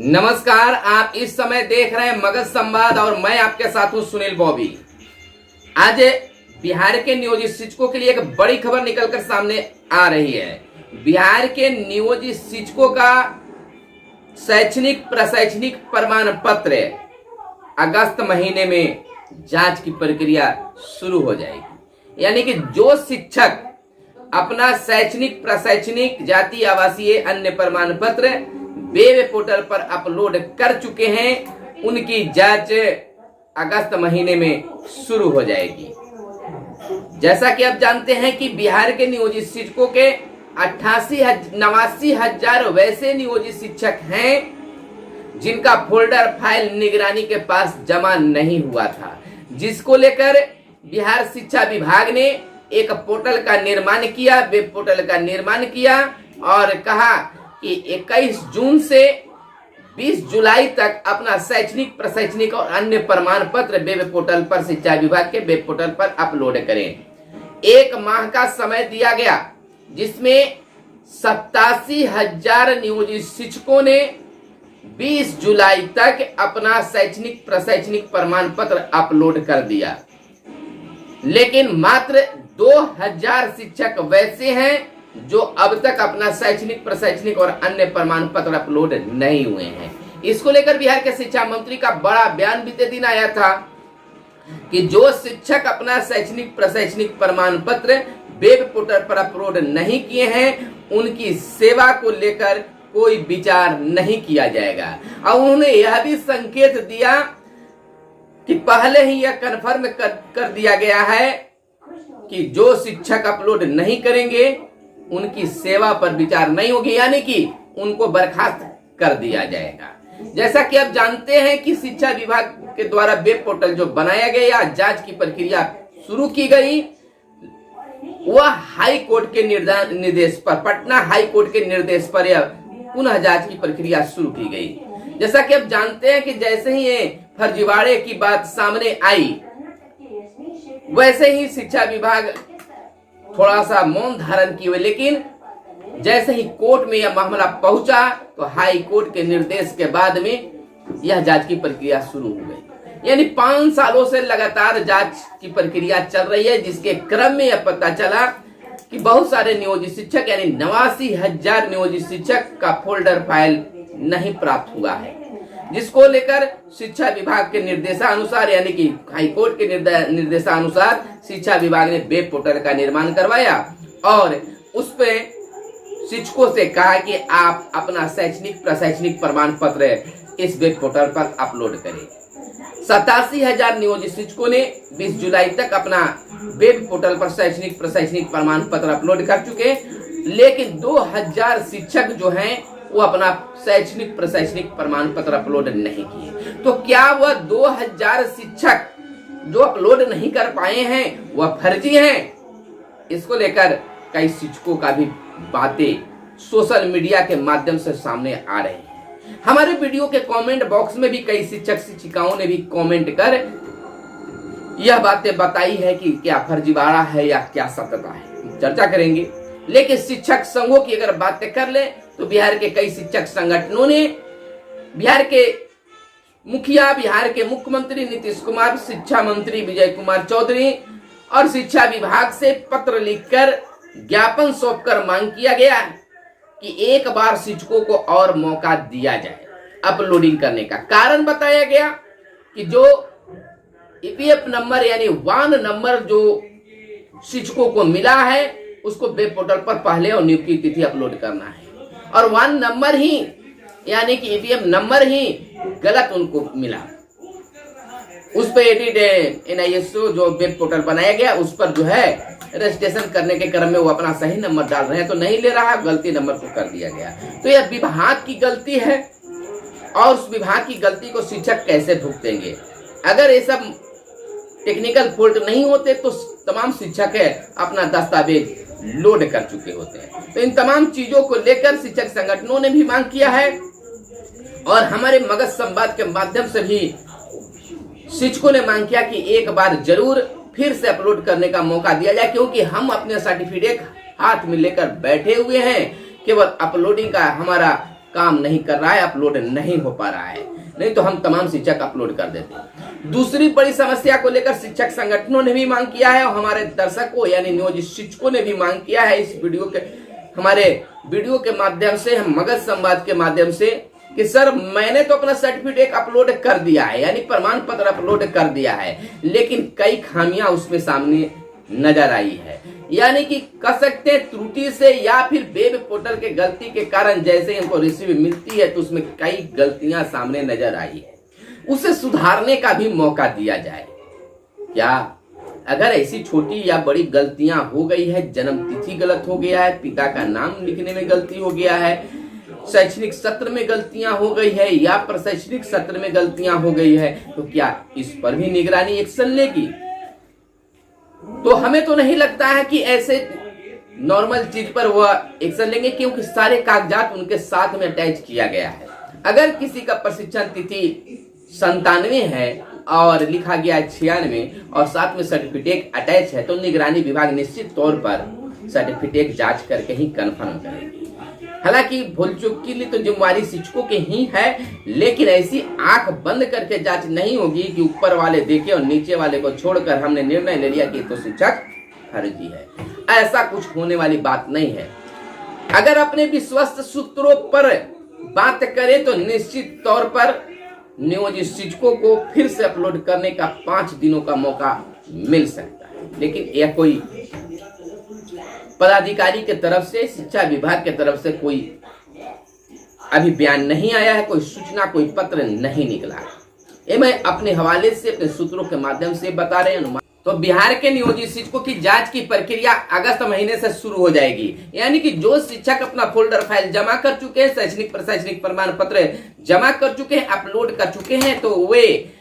नमस्कार, आप इस समय देख रहे हैं मगध संवाद और मैं आपके साथ हूं सुनील बॉबी। आज बिहार के नियोजित शिक्षकों के लिए एक बड़ी खबर निकलकर सामने आ रही है। बिहार के नियोजित शिक्षकों का शैक्षणिक प्रशैक्षणिक प्रमाण पत्र अगस्त महीने में जांच की प्रक्रिया शुरू हो जाएगी। यानी कि जो शिक्षक अपना शैक्षणिक प्रशैक्षणिक जाति आवासीय अन्य प्रमाण पत्र वेब पोर्टल पर अपलोड कर चुके हैं, उनकी जांच अगस्त महीने में शुरू हो जाएगी। जैसा कि आप जानते हैं कि बिहार के नियोजित शिक्षकों के 89,000 वैसे नियोजित शिक्षक हैं जिनका फोल्डर फाइल निगरानी के पास जमा नहीं हुआ था, जिसको लेकर बिहार शिक्षा विभाग ने एक पोर्टल का निर्माण किया, वेब पोर्टल का निर्माण किया और कहा कि 21 जून से 20 जुलाई तक अपना शैक्षणिक प्रशैक्षणिक और अन्य प्रमाण पत्र वेब पोर्टल पर शिक्षा विभाग के वेब पोर्टल पर अपलोड करें। 1 माह का समय दिया गया, जिसमें 87,000 नियोजित शिक्षकों ने 20 जुलाई तक अपना शैक्षणिक प्रशैक्षणिक प्रमाण पत्र अपलोड कर दिया। लेकिन मात्र 2,000 शिक्षक वैसे हैं जो अब तक अपना शैक्षणिक प्रशैक्षणिक और अन्य प्रमाण पत्र अपलोड नहीं हुए हैं। इसको लेकर बिहार के शिक्षा मंत्री का बड़ा बयान बीते दिन आया था कि जो शिक्षक अपना शैक्षणिक प्रशैक्षणिक प्रमाण पत्र वेब पोर्टल पर अपलोड नहीं किए हैं, उनकी सेवा को लेकर कोई विचार नहीं किया जाएगा। और उन्होंने यह भी संकेत दिया कि पहले ही यह कन्फर्म कर दिया गया है कि जो शिक्षक अपलोड नहीं करेंगे उनकी सेवा पर विचार नहीं होगी, यानी कि उनको बर्खास्त कर दिया जाएगा। जैसा कि आप जानते हैं कि शिक्षा विभाग के द्वारा वेब पोर्टल जो बनाया गया, जांच की प्रक्रिया शुरू की गई, वह हाई कोर्ट के निर्देश पर, पटना हाई कोर्ट के निर्देश पर यह पुनः जांच की प्रक्रिया शुरू की गई। जैसा कि आप जानते हैं कि जैसे ही ये फर्जीवाड़े की बात सामने आई, वैसे ही शिक्षा विभाग थोड़ा सा मौन धारण किए हुए, लेकिन जैसे ही कोर्ट में यह मामला पहुंचा तो हाई कोर्ट के निर्देश के बाद में यह जांच की प्रक्रिया शुरू हो गई। यानी 5 सालों से लगातार जांच की प्रक्रिया चल रही है, जिसके क्रम में यह पता चला कि बहुत सारे नियोजित शिक्षक यानी 89,000 नियोजित शिक्षक का फोल्डर फाइल नहीं प्राप्त हुआ है, जिसको लेकर शिक्षा विभाग के निर्देशानुसार यानी कि हाईकोर्ट के निर्देशानुसार शिक्षा विभाग ने वेब पोर्टल का निर्माण करवाया और उस पे शिक्षकों से कहा कि आप अपना शैक्षणिक प्रशैक्षणिक प्रमाण पत्र इस वेब पोर्टल पर अपलोड करें। 87,000 नियोजित शिक्षकों ने 20 जुलाई तक अपना वेब पोर्टल पर शैक्षणिक प्रशैक्षणिक प्रमाण पत्र अपलोड कर चुके, लेकिन 2,000 शिक्षक जो हैं वो अपना शैक्षणिक प्रशैक्षणिक प्रमाण पत्र अपलोड नहीं किए। तो क्या वह 2,000 शिक्षक जो अपलोड नहीं कर पाए हैं वह फर्जी हैं? इसको लेकर कई शिक्षकों का भी बातें सोशल मीडिया के माध्यम से सामने आ रही हैं। हमारे वीडियो के कमेंट बॉक्स में भी कई शिक्षक शिक्षिकाओं ने भी कमेंट कर यह बातें बताई है कि क्या फर्जीवाड़ा है या क्या सत्यता है, चर्चा करेंगे। लेकिन शिक्षक संघों की अगर बातें कर ले तो बिहार के कई शिक्षक संगठनों ने बिहार के मुखिया, बिहार के मुख्यमंत्री नीतीश कुमार, शिक्षा मंत्री विजय कुमार चौधरी और शिक्षा विभाग से पत्र लिखकर ज्ञापन सौंपकर मांग किया गया कि एक बार शिक्षकों को और मौका दिया जाए अपलोडिंग करने का। कारण बताया गया कि जो ईपीएफ नंबर यानी वान नंबर जो शिक्षकों को मिला है उसको वेब पोर्टल पर पहले और नियुक्ति तिथि अपलोड करना है, और वान नंबर ही यानी कि ईपीएफ नंबर ही गलत उनको मिला। उस पर एडिट NISO जो वेब पोर्टल बनाया गया उस पर जो है रजिस्ट्रेशन करने के क्रम में वो अपना सही नंबर डाल रहे हैं तो नहीं ले रहा, गलती नंबर को कर दिया गया। तो यह विभाग की गलती है और उस विभाग की गलती को शिक्षक कैसे भुगतेंगे? अगर ये सब टेक्निकल फॉल्ट नहीं होते तो तमाम शिक्षक है अपना दस्तावेज लोड कर चुके होते हैं। तो इन तमाम चीजों को लेकर शिक्षक संगठनों ने भी मांग किया है और हमारे मगध संवाद के माध्यम से भी शिक्षकों ने मांग किया कि एक बार जरूर फिर से अपलोड करने का मौका दिया जाए, क्योंकि हम अपने सर्टिफिकेट हाथ में लेकर बैठे हुए हैं, केवल अपलोडिंग का हमारा काम नहीं कर रहा है, अपलोड नहीं हो पा रहा है, नहीं तो हम तमाम शिक्षक अपलोड कर देते। दूसरी बड़ी समस्या को लेकर शिक्षक संगठनों ने भी मांग किया है और हमारे दर्शकों यानी नियोजित शिक्षकों ने भी मांग किया है इस हमारे वीडियो के माध्यम से, हम मगध संवाद के माध्यम से, कि सर मैंने तो अपना सर्टिफिकेट अपलोड कर दिया है यानी प्रमाण पत्र अपलोड कर दिया है, लेकिन कई खामियां उसमें सामने नजर आई है, यानी कि कह सकते हैं त्रुटि से या फिर वेब पोर्टल के गलती के कारण जैसे हमको रिसीव मिलती है तो उसमें कई गलतियां सामने नजर आई है, उसे सुधारने का भी मौका दिया जाए। क्या अगर ऐसी छोटी या बड़ी गलतियां हो गई है, जन्म तिथि गलत हो गया है, पिता का नाम लिखने में गलती हो गया है, शैक्षणिक सत्र में गलतियां हो गई है या प्रशैक्षणिक सत्र में गलतियां हो गई है, तो क्या इस पर भी निगरानी एक्शन लेगी? तो हमें तो नहीं लगता है कि ऐसे नॉर्मल चीज पर वह एक्शन लेंगे, क्योंकि सारे कागजात उनके साथ में अटैच किया गया है। अगर किसी का प्रशिक्षण तिथि 97 है और लिखा गया है 96 और साथ में सर्टिफिकेट अटैच है, तो निगरानी विभाग निश्चित तौर पर सर्टिफिकेट जांच करके ही कंफर्म करेगी। हालांकि भूल चूक के लिए तो जिम्मेवारी शिक्षकों की ही है, लेकिन ऐसी आंख बंद करके जांच नहीं होगी कि ऊपर वाले देखे और नीचे वाले को छोड़कर हमने निर्णय ले लिया कि तो शिक्षक फर्जी है। ऐसा कुछ होने वाली बात नहीं है। अगर अपने विश्वस्त सूत्रों पर बात करें तो निश्चित तौर पर नियोजित शिक्षकों को फिर से अपलोड करने का 5 दिनों का मौका मिल सकता है, लेकिन यह कोई पदाधिकारी के तरफ से, शिक्षा विभाग के तरफ से कोई अभी बयान नहीं आया है, कोई सूचना, कोई पत्र नहीं निकला। ये मैं अपने हवाले से, अपने सूत्रों के माध्यम से बता रहे हैं। तो बिहार के नियोजित शिक्षकों की जांच की प्रक्रिया अगस्त महीने से शुरू हो जाएगी, यानी कि जो शिक्षक अपना फोल्डर फाइल जमा कर चुके हैं, शैक्षणिक प्रशैक्षणिक प्रमाण पत्र जमा कर चुके हैं, अपलोड कर चुके हैं, तो वे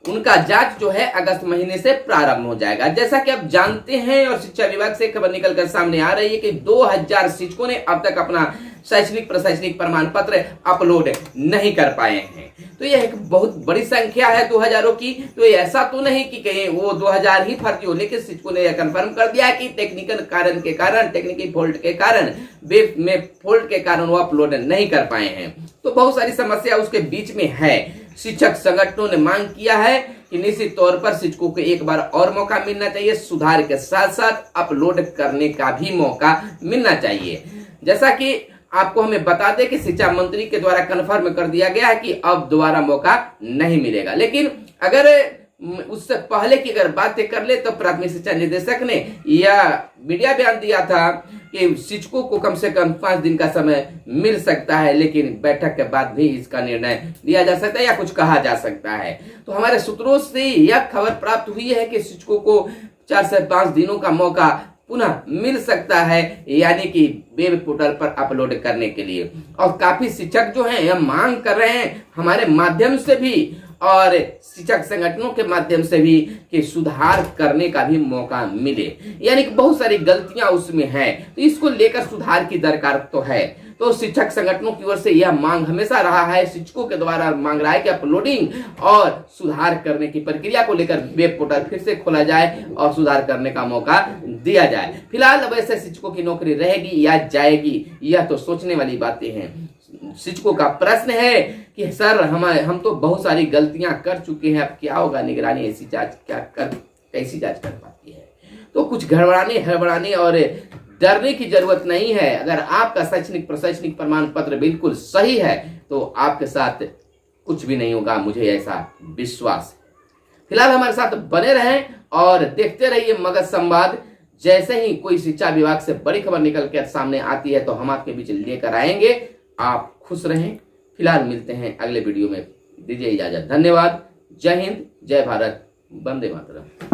उनका जांच जो है अगस्त महीने से प्रारंभ हो जाएगा। जैसा कि आप जानते हैं और शिक्षा विभाग से खबर निकलकर सामने आ रही है कि 2000 शिक्षकों ने अब तक अपना शैक्षणिक प्रशैक्षणिक प्रमाण पत्र अपलोड नहीं कर पाए हैं। तो यह एक बहुत बड़ी संख्या है 2000 की। तो ऐसा तो नहीं कि कहीं वो 2000 ही फर्जी हो, लेकिन शिक्षकों ने यह कंफर्म कर दिया कि टेक्निकल कारण के कारण, टेक्निकल फॉल्ट के कारण, वेब में फॉल्ट के कारण वो अपलोड नहीं कर पाए हैं। तो बहुत सारी समस्या उसके बीच में है। शिक्षक संगठनों ने मांग किया है कि निश्चित तौर पर शिक्षकों को एक बार और मौका मिलना चाहिए, सुधार के साथ साथ अपलोड करने का भी मौका मिलना चाहिए। जैसा कि आपको हमें बता दें कि शिक्षा मंत्री के द्वारा कन्फर्म कर दिया गया है कि अब दोबारा मौका नहीं मिलेगा। लेकिन अगर उससे पहले की अगर बातें कर ले तो प्राथमिक शिक्षा निदेशक ने यह मीडिया बयान दिया था कि शिक्षकों को कम से कम 5 दिन का समय मिल सकता है, लेकिन बैठक के बाद भी इसका निर्णय लिया जा सकता है या कुछ कहा जा सकता है। तो हमारे सूत्रों से यह खबर प्राप्त हुई है कि शिक्षकों को 4 से 5 दिनों का मौका पुनः मिल सकता है, यानी कि वेब पोर्टल पर अपलोड करने के लिए। और काफी शिक्षक जो हैं यह मांग कर रहे हैं हमारे माध्यम से भी और शिक्षक संगठनों के माध्यम से भी कि सुधार करने का भी मौका मिले, यानी कि बहुत सारी गलतियां उसमें हैं, तो इसको लेकर सुधार की दरकार तो है। तो शिक्षक संगठनों की ओर से यह मांग हमेशा रहा है, शिक्षकों के द्वारा मांग रहा है कि अपलोडिंग और सुधार करने की प्रक्रिया को लेकर वेब पोर्टल फिर से खोला जाए और सुधार करने का मौका दिया जाए। फिलहाल अब ऐसे शिक्षकों की नौकरी रहेगी या जाएगी, यह तो सोचने वाली बातें हैं। शिक्षकों का प्रश्न है कि सर हम तो बहुत सारी गलतियां कर चुके हैं, अब क्या होगा? निगरानी ऐसी जांच कैसी जांच कर पाती है? तो कुछ हड़बड़ाने और डरने की जरूरत नहीं है। अगर आपका शैक्षणिक प्रशैक्षणिक प्रमाण पत्र बिल्कुल सही है तो आपके साथ कुछ भी नहीं होगा, मुझे ऐसा विश्वास है। फिलहाल हमारे साथ बने रहें और देखते रहिए मगध संवाद। जैसे ही कोई शिक्षा विभाग से बड़ी खबर निकल कर सामने आती है तो हम आपके बीच लेकर आएंगे। आप खुश रहें। फिलहाल मिलते हैं अगले वीडियो में, दीजिए इजाजत। धन्यवाद। जय हिंद, जय भारत, वंदे मातरम।